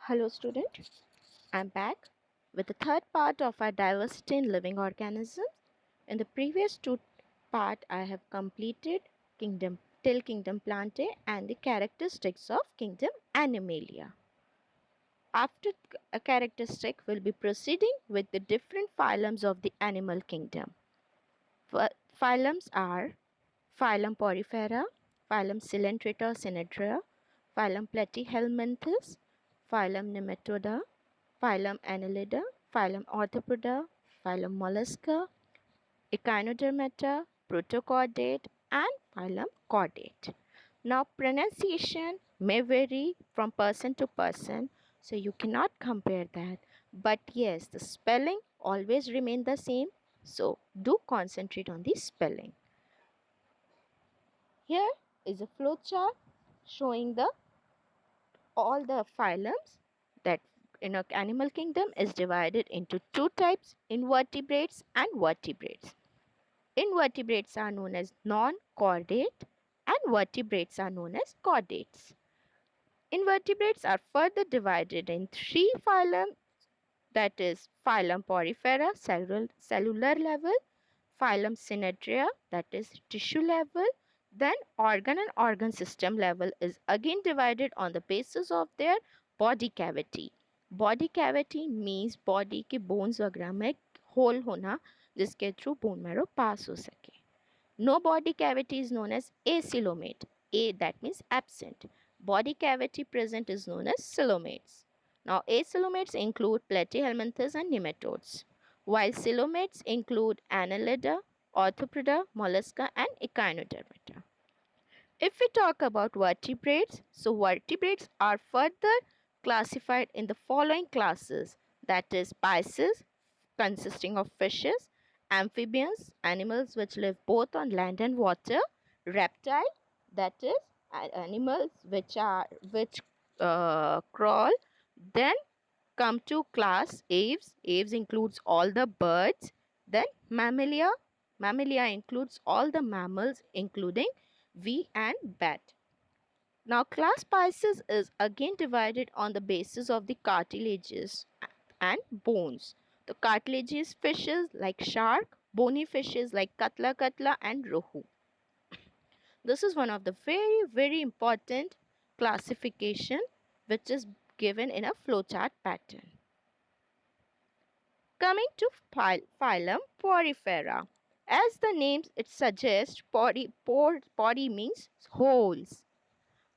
Hello student, I'm back with the third part of our diversity in living organisms. In the previous two part I have completed kingdom Plantae and the characteristics of kingdom Animalia. After a characteristic we'll be proceeding with the different phylums of the animal kingdom. Phylums are phylum Porifera, phylum Cylindrica, phylum Platyhelminthes, phylum Nematoda, phylum Annelida, phylum Orthopoda, phylum Mollusca, Echinodermata, Protochordate, and phylum Chordate. Now, pronunciation may vary from person to person, so you cannot compare that. But yes, the spelling always remain the same, so do concentrate on the spelling. Here is a flowchart showing the all the phylums that in an animal kingdom is divided into two types, invertebrates and vertebrates. Invertebrates are known as non-chordate and vertebrates are known as chordates. Invertebrates are further divided in three phylum, that is phylum Porifera, cellular level, phylum Cnidaria, that is tissue level, then organ and organ system level is again divided on the basis of their body cavity. Body cavity means body के bones वगैरह में hole होना जिसके through bone marrow pass हो सके. No body cavity is known as acoelomate. A, that means absent. Body cavity present is known as coelomates. Now, acoelomates include platyhelminthes and nematodes, while coelomates include annelida, orthopoda, mollusca, and echinodermata. If we talk about vertebrates, so vertebrates are further classified in the following classes, that is Pisces, consisting of fishes, amphibians, animals which live both on land and water, reptile, that is animals which crawl, then come to class aves. Aves includes all the birds, then mammalia. Mammalia includes all the mammals including V and bat. Now, class Pisces is again divided on the basis of the cartilages and bones. The cartilaginous fishes like shark, bony fishes like katla and rohu. This is one of the very important classification which is given in a flowchart pattern. Coming to phylum Porifera. As the name it suggests, pori means holes.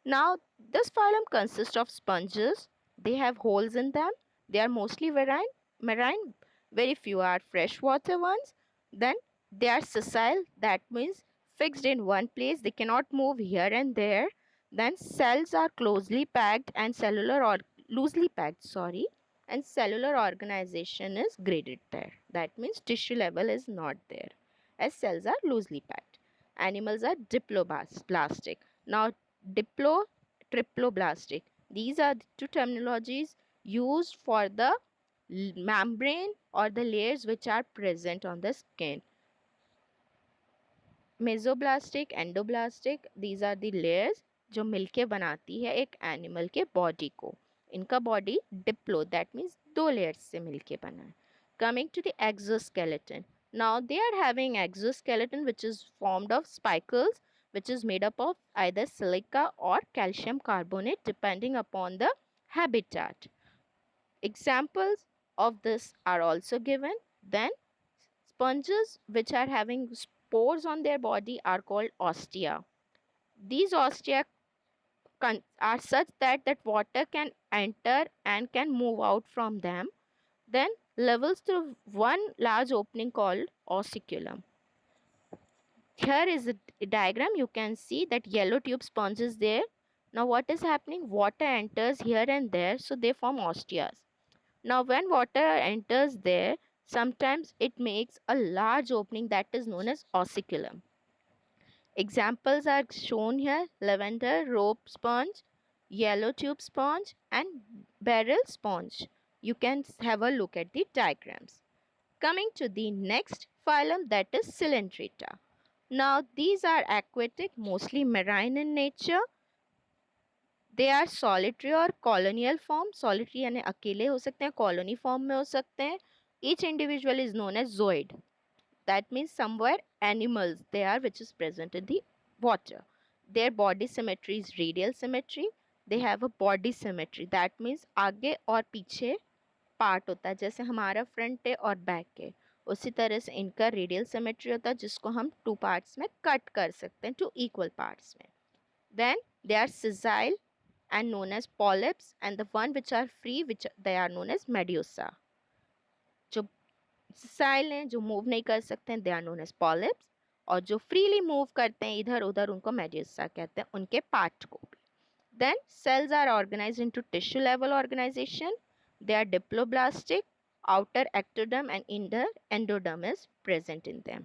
Now, this phylum consists of sponges. They have holes in them. They are mostly marine. Very few are freshwater ones. Then they are sessile. That means fixed in one place. They cannot move here and there. Then cells are closely packed and loosely packed. Sorry, and cellular organization is graded there. That means tissue level is not there, as cells are loosely packed. Animals are diploblastic. Now, diplo, triploblastic. These are the two terminologies used for the membrane or the layers which are present on the skin. Mesoblastic, endoblastic, these are the layers जो मिलके बनाती है एक animal के body को. इनका body Diplo, that means दो layers से मिलके बना है. Coming to the exoskeleton. Now they are having exoskeleton which is formed of spicles which is made up of either silica or calcium carbonate depending upon the habitat. Examples of this are also given. Then sponges which are having spores on their body are called ostia. These ostia are such that water can enter and can move out from them, then levels through one large opening called ossiculum. Here is a diagram. You can see that yellow tube sponge is there. Now what is happening? Water enters here and there, so they form ostias. Now when water enters there, sometimes it makes a large opening that is known as ossiculum. Examples are shown here: lavender rope sponge, yellow tube sponge, and barrel sponge. You can have a look at the diagrams. Coming to the next phylum, that is Cylindrica. Now these are aquatic, mostly marine in nature. They are solitary और colonial form. Solitary यानी अकेले हो सकते हैं, colony form में हो सकते हैं. Each individual is known as zooid. That means somewhere animals they are which is present in the water. Their body symmetry is radial symmetry. They have a body symmetry. That means आगे और पीछे part होता है, जैसे हमारा front है और back है, उसी तरह से इनका रेडियल सिमेट्री होता है, जिसको हम टू पार्ट्स में कट कर सकते हैं, टू इक्वल पार्ट्स में. Then they are sessile and known as polyps, and the one which are free which they are known as medusa. जो sessile हैं, जो मूव नहीं कर सकते हैं, they are known as polyps. और जो फ्रीली मूव करते हैं इधर उधर, उनको मेड्यूसा कहते हैं, उनके पार्ट को भी. Then cells are organised into tissue level organisation. They are diploblastic. outer ectoderm and inner endoderm is present in them.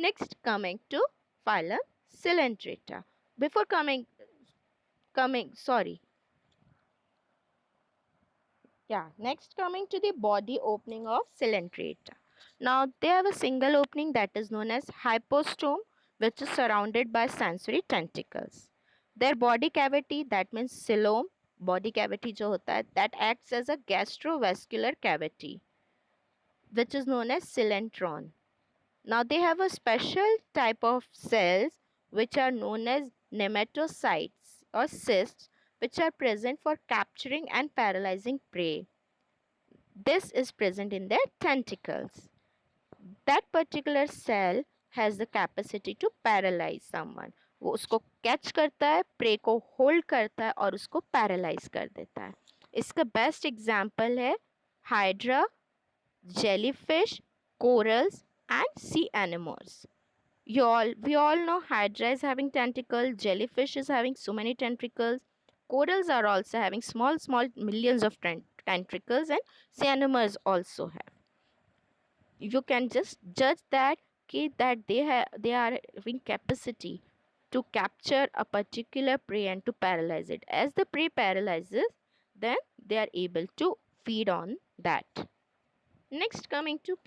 Next, coming to phylum Coelenterata. Before next coming to the body opening of Coelenterata. Now they have a single opening that is known as hypostome, which is surrounded by sensory tentacles. Their body cavity, that means coelom, body cavity जो होता है, that acts as a gastrovascular cavity, which is known as cylindrical. Now they have a special type of cells which are known as nematocysts or cysts, which are present for capturing and paralyzing prey. This is present in their tentacles. That particular cell has the capacity to paralyze someone. वो उसको catch करता है, pray को hold करता है और उसको paralyse कर देता है. इसका बेस्ट एग्जाम्पल है hydra, jellyfish, corals, and sea anemones. We all know Hydra is having tentacles, jellyfish is having so many tentacles, corals are also having small millions of tentacles, and sea anemones also have. You can just judge that they are having capacity to capture a particular prey and to paralyze it. As the prey paralyzes, then they are able to feed on that. Next, coming to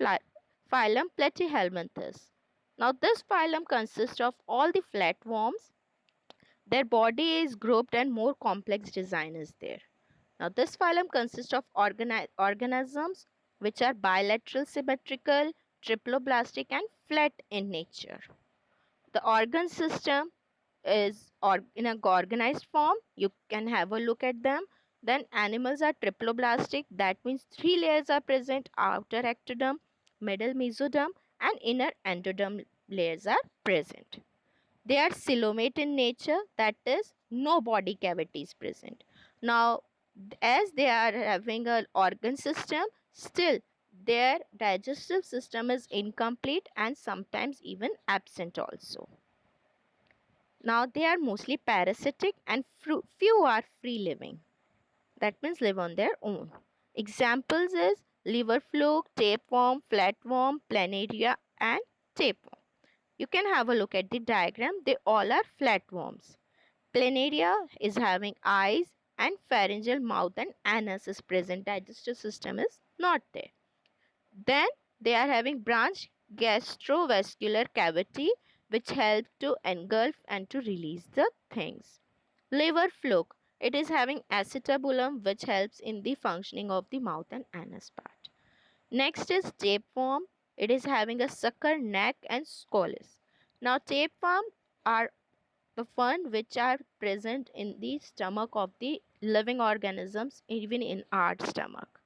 phylum Platyhelminthes. Now, this phylum consists of all the flatworms. Their body is grouped and more complex design is there. Now, this phylum consists of organisms which are bilateral symmetrical, triploblastic, and flat in nature. The organ system is in a organized form. You can have a look at them. Then animals are triploblastic. That means three layers are present. Outer ectoderm, middle mesoderm, and inner endoderm layers are present. They are coelomate in nature. That is, no body cavity is present. Now, as they are having an organ system, still their digestive system is incomplete and sometimes even absent also. Now they are mostly parasitic and few are free living. That means live on their own. Examples is liver fluke, tapeworm, flatworm, planaria, and tapeworm. You can have a look at the diagram. They all are flatworms. Planaria is having eyes and pharyngeal mouth and anus is present. Digestive system is not there. Then they are having branched gastrovascular cavity which help to engulf and to release the things. Liver fluke. It is having acetabulum which helps in the functioning of the mouth and anus part. Next is tapeworm. It is having a sucker neck and scolis. Now tapeworm are the one which are present in the stomach of the living organisms, even in our stomach.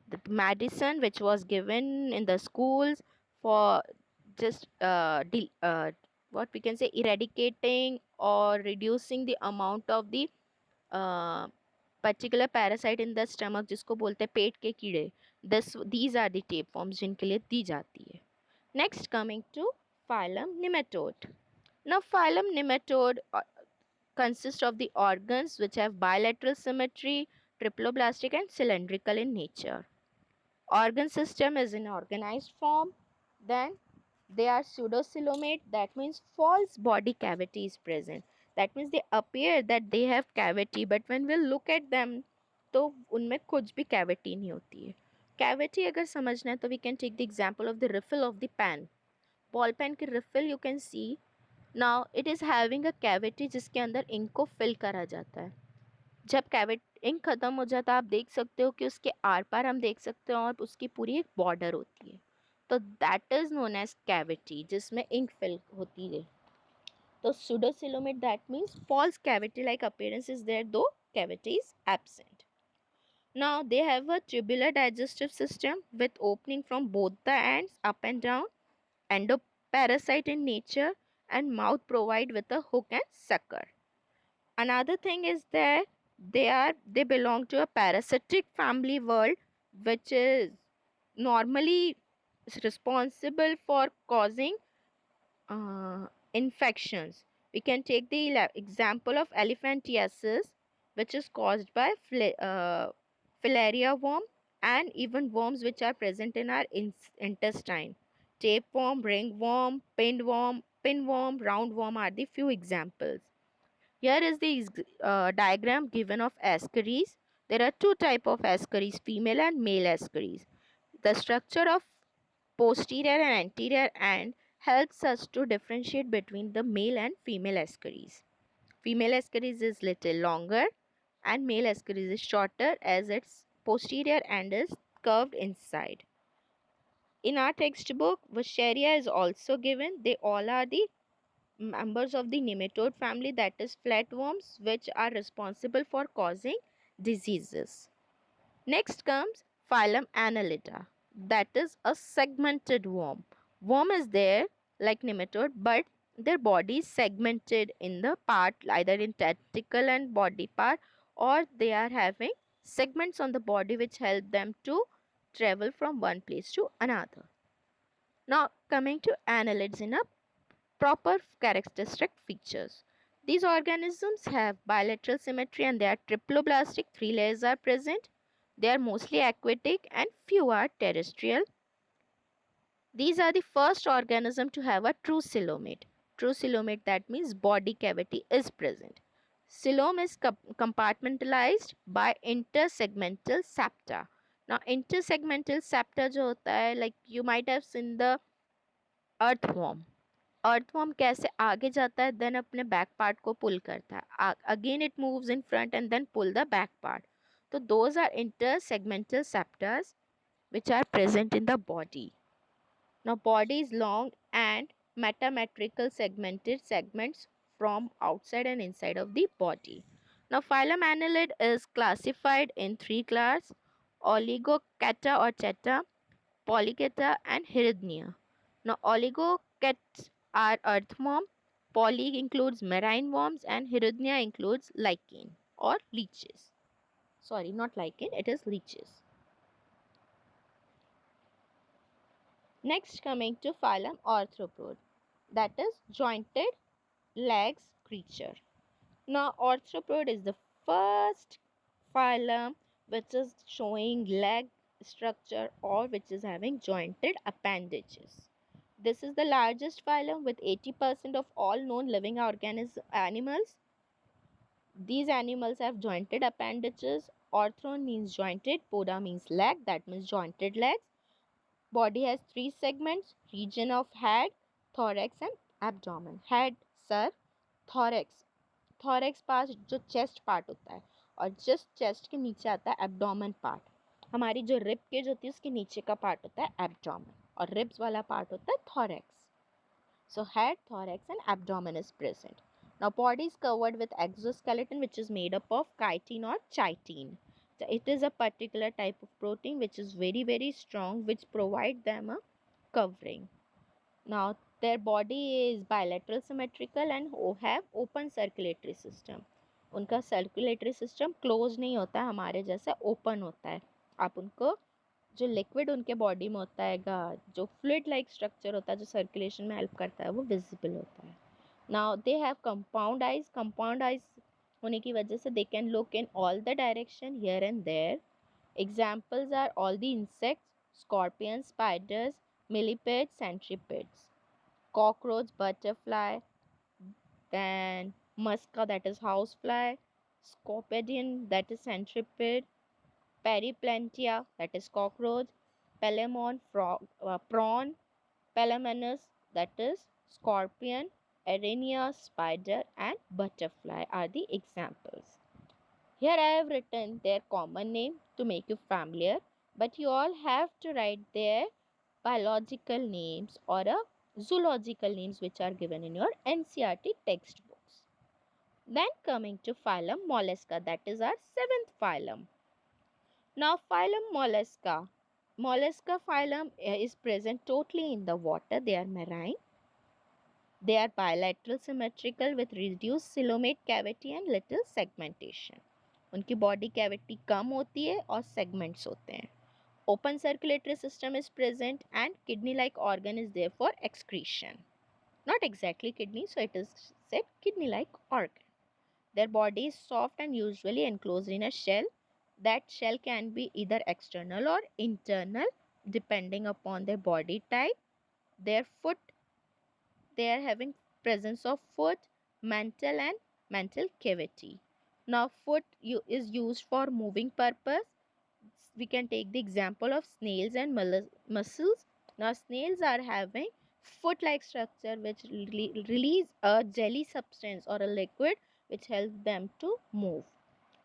The medicine which was given in the schools for just what we can say eradicating or reducing the amount of the uh, particular parasite in the stomach जिसको बोलते हैं पेट के कीड़े. These are the tapeworms जिनके लिए दी जाती है. Next, coming to phylum Nematode. Now phylum Nematode consists of the organs which have bilateral symmetry, triploblastic, and cylindrical in nature. Organ system is in organized form. Then they are pseudocoelomate. That means false body cavity is present. That means they appear that they have cavity, but when we look at them तो उनमें कुछ भी cavity नहीं होती है. Cavity अगर समझना है तो we can take the example of the refill of the pen. Ball pen की refill you can see. Now it is having a cavity जिसके अंदर ink को fill करा जाता है. जब इंक खत्म हो जाता है आप देख सकते हो कि उसके आर पार हम देख सकते हो और उसकी पूरी एक बॉर्डर होती है, तो that is known as cavity, जिसमें इंक फिल होती है. तो pseudocoelomate, that means false cavity like appearance is there though cavity is absent. Now they have a tubular digestive system with opening from both the ends up and down, endoparasite in nature, and mouth provide with a hook and sucker. Another thing is that they belong to a parasitic family world, which is normally responsible for causing infections. We can take the example of elephantiasis, which is caused by filaria worm, and even worms which are present in our intestine. Tapeworm, ringworm, pinworm, roundworm are the few examples. Here is the diagram given of ascaries. There are two type of ascaries, female and male ascaries. The structure of posterior and anterior end helps us to differentiate between the male and female ascaries. Female ascaries is little longer and male ascaries is shorter as its posterior end is curved inside. In our textbook, Vaucheria is also given. They all are the members of the nematode family, that is flatworms, which are responsible for causing diseases. Next comes phylum Annelida, that is a segmented worm. Worm is there like nematode, but their body is segmented in the part, either in tentacle and body part, or they are having segments on the body which help them to travel from one place to another. Now coming to annelids in a proper characteristic features. These organisms have bilateral symmetry and they are triploblastic. Three layers are present. They are mostly aquatic and few are terrestrial. These are the first organism to have a true coelomate. True coelomate, that means body cavity is present. Coelom is compartmentalized by intersegmental septa. Now intersegmental septa जो होता है, like you might have seen the earthworm. Earthworm कैसे आगे जाता है, then अपने back part को pull करता है, again it moves in front and then pull the back part. तो those are intersegmental septa which are present in the body. Now body is long and metametrical segmented segments from outside and inside of the body. Now phylum Annelid is classified in three classes: Oligoceta or Cheta, Polycheta and Hydnia. Now oligocets are earthworm, poly includes marine worms, and Hydnia includes lichen or leeches. Sorry, not lichen, it is leeches. Next coming to phylum Arthropod, that is jointed legs creature. Now Arthropod is the first phylum which is showing leg structure or which is having jointed appendages. This is the largest phylum with 80% of all known living animals. These animals have jointed appendages. Orthron means jointed, poda means leg, that means jointed legs. Body has three segments: region of head, thorax and abdomen. Head, sir, thorax. Thorax part जो chest part होता है, और just chest के नीचे आता है abdomen part. हमारी जो रिब केज होती है उसके नीचे का पार्ट होता है एब्डोमेन, और रिब्स वाला पार्ट होता है thorax. So head, thorax and abdomen is present. Now body is covered with exoskeleton which is made up of chitin or chitin. So it is a particular type of protein which is very strong, which provide them a covering. Now their body is bilateral symmetrical and have open circulatory system. उनका circulatory system close नहीं होता है, हमारे जैसा open होता है. आप उनको जो लिक्विड उनके बॉडी में होता है, जो फ्लूइड लाइक स्ट्रक्चर होता है जो सर्कुलेशन में हेल्प करता है, वो विजिबल होता है. Now they have compound eyes. Compound eyes होने की वजह से they can look in all the direction here and there. Examples are all the insects, scorpions, spiders, millipedes, centipedes, cockroach, butterfly, then musca, that is housefly, scorpion, that is centipede, periplantia, that is cockroach, pelemon, prawn, pelemanus, that is scorpion, arania, spider and butterfly are the examples. Here I have written their common name to make you familiar, but you all have to write their biological names or a zoological names which are given in your NCERT textbooks. Then coming to phylum Mollusca, that is our seventh phylum. Now phylum Mollusca. Mollusca phylum is present totally in the water. They are marine. They are bilateral symmetrical with reduced coelomate cavity and little segmentation. उनकी body cavity कम होती है और segments होते हैं. Open circulatory system is present and kidney-like organ is there for excretion. Not exactly kidney, so it is said kidney-like organ. Their body is soft and usually enclosed in a shell. That shell can be either external or internal depending upon their body type. Their foot, they are having presence of foot, mantle and mantle cavity. Now foot is used for moving purpose. We can take the example of snails and mussels. Now snails are having foot-like structure which release a jelly substance or a liquid which helps them to move.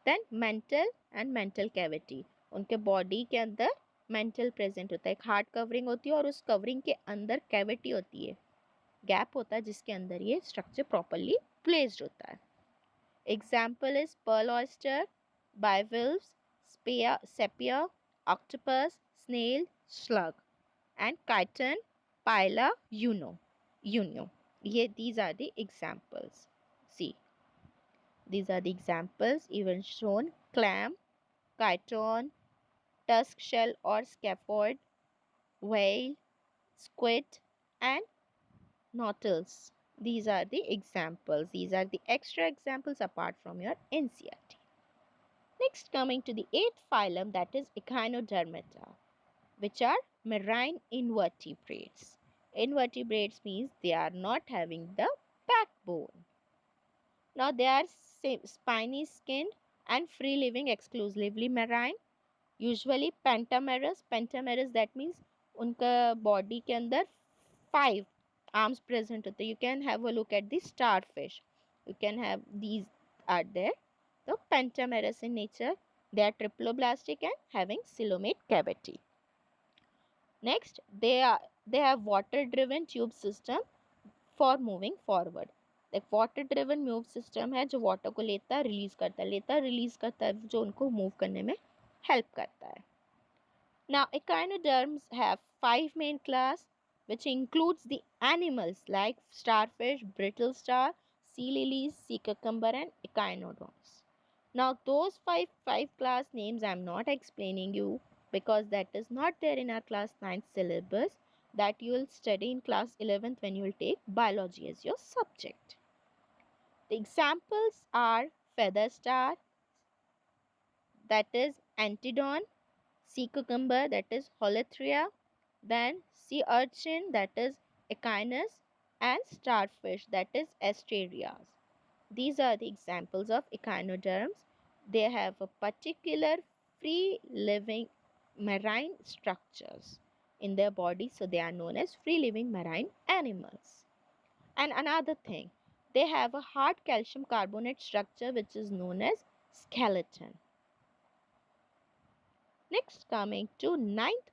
Then mantle and mantle cavity. उनके body के अंदर mental present होता है. एक hard covering होती है और उस कवरिंग के अंदर कैविटी होती है, गैप होता है जिसके अंदर ये स्ट्रक्चर प्रॉपरली प्लेस्ड होता है. Example is pearl oyster, bivalves, sepia, octopus, snail, slug, and chiton, pila, uno. These are the examples. See, these are the examples even shown: clam, chiton, tusk shell or scaphoid, whale, squid, and nautilus. These are the examples. These are the extra examples apart from your NCERT. Next, coming to the eighth phylum, that is Echinodermata, which are marine invertebrates. Invertebrates means they are not having the backbone. Now they are spiny skinned and free living, exclusively marine. Usually pentamerous. Pentamerous, that means उनका body के अंदर 5 arms present होते. You can have a look at the starfish. You can have these are there. So pentamerous in nature. They are triploblastic and having coelomate cavity. Next, they have water driven tube system for moving forward. एक water driven move system है जो water को लेता है, release करता है जो उनको मूव करने में हेल्प करता है. Now echinoderms have 5 main class, which includes the animals like starfish, brittle star, sea lilies, sea cucumber and echinoderms. Now those five class names I am not explaining you because that is not there in our class 9 syllabus, that you will study in class 11th when you will take biology as your subject. The examples are feather star, that is Antedon, sea cucumber, that is Holothria, then sea urchin, that is Echinus, and starfish, that is Asterias. These are the examples of echinoderms. They have a particular free living marine structures in their body, so they are known as free living marine animals. And another thing, they have a hard calcium carbonate structure which is known as skeleton. Next, coming to ninth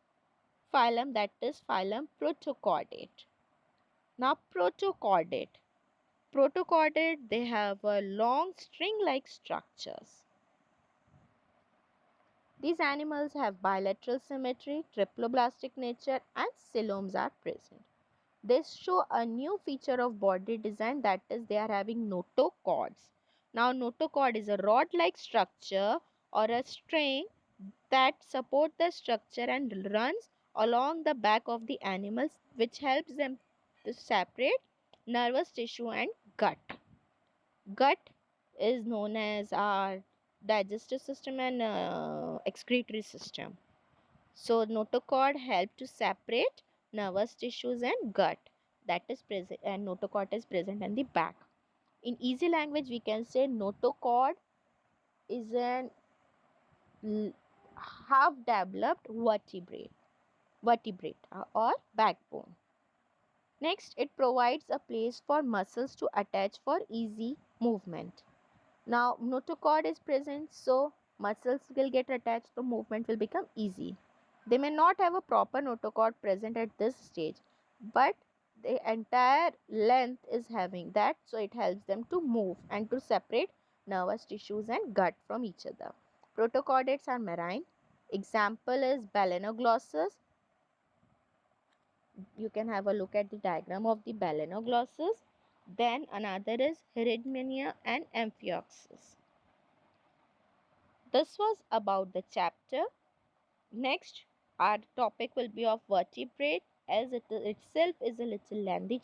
phylum, that is phylum Protochordate. Now Protochordate, they have a long string-like structures. These animals have bilateral symmetry, triploblastic nature and coeloms are present. They show a new feature of body design, that is they are having notochords. Now notochord is a rod-like structure or a string that support the structure and runs along the back of the animals, which helps them to separate nervous tissue and gut. Gut is known as our digestive system and excretory system. So notochord help to separate nervous tissues and gut, that is present, and notochord is present in the back. In easy language we can say notochord is an half developed vertebrate or backbone. Next, it provides a place for muscles to attach for easy movement. Now notochord is present, so muscles will get attached, the movement will become easy. They may not have a proper notochord present at this stage, but the entire length is having that, so it helps them to move and to separate nervous tissues and gut from each other. Protochordates are marine. Example is balanoglossus. You can have a look at the diagram of the balanoglossus. Then another is Heredmania and Amphioxus. This was about the chapter. Next, our topic will be of vertebrate, as it itself is a little lengthy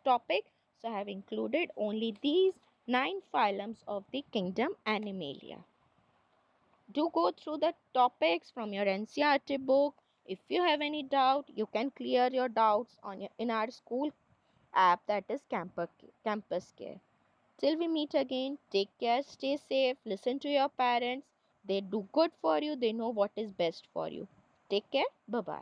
topic. So I have included only these 9 phylums of the kingdom Animalia. Do go through the topics from your NCERT book. If you have any doubt, you can clear your doubts in our school app, that is Campus Care. Till we meet again, take care, stay safe, listen to your parents. They do good for you, they know what is best for you. Take care, bye bye.